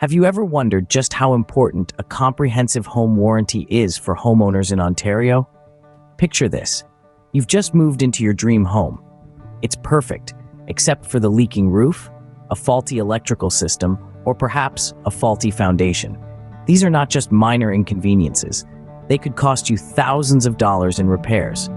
Have you ever wondered just how important a comprehensive home warranty is for homeowners in Ontario? Picture this. You've just moved into your dream home. It's perfect, except for the leaking roof, a faulty electrical system, or perhaps a faulty foundation. These are not just minor inconveniences. They could cost you thousands of dollars in repairs.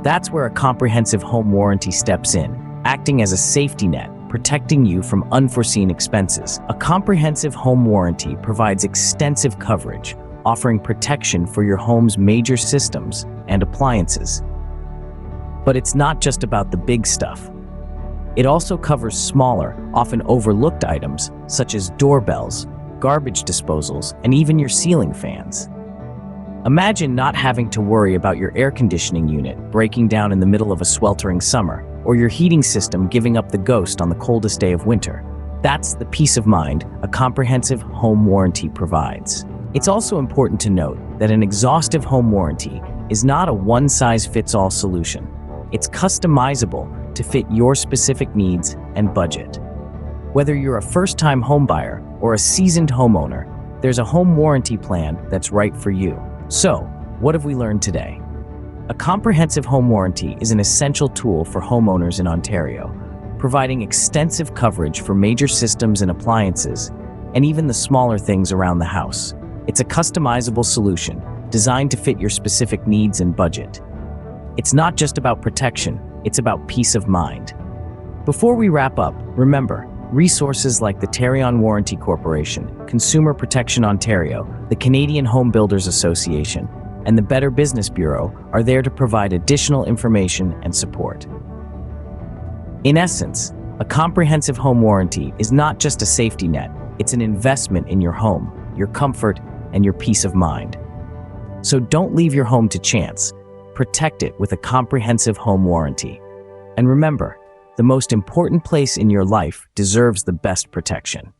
That's where a comprehensive home warranty steps in, acting as a safety net, protecting you from unforeseen expenses. A comprehensive home warranty provides extensive coverage, offering protection for your home's major systems and appliances. But it's not just about the big stuff. It also covers smaller, often overlooked items, such as doorbells, garbage disposals, and even your ceiling fans. Imagine not having to worry about your air conditioning unit breaking down in the middle of a sweltering summer, or your heating system giving up the ghost on the coldest day of winter. That's the peace of mind a comprehensive home warranty provides. It's also important to note that an exhaustive home warranty is not a one-size-fits-all solution. It's customizable to fit your specific needs and budget. Whether you're a first-time homebuyer or a seasoned homeowner, there's a home warranty plan that's right for you. So, what have we learned today? A comprehensive home warranty is an essential tool for homeowners in Ontario, providing extensive coverage for major systems and appliances, and even the smaller things around the house. It's a customizable solution designed to fit your specific needs and budget. It's not just about protection, it's about peace of mind. Before we wrap up, remember, resources like the Tarion Warranty Corporation, Consumer Protection Ontario, the Canadian Home Builders Association, and the Better Business Bureau are there to provide additional information and support. In essence, a comprehensive home warranty is not just a safety net, it's an investment in your home, your comfort, and your peace of mind. So don't leave your home to chance. Protect it with a comprehensive home warranty. And remember, the most important place in your life deserves the best protection.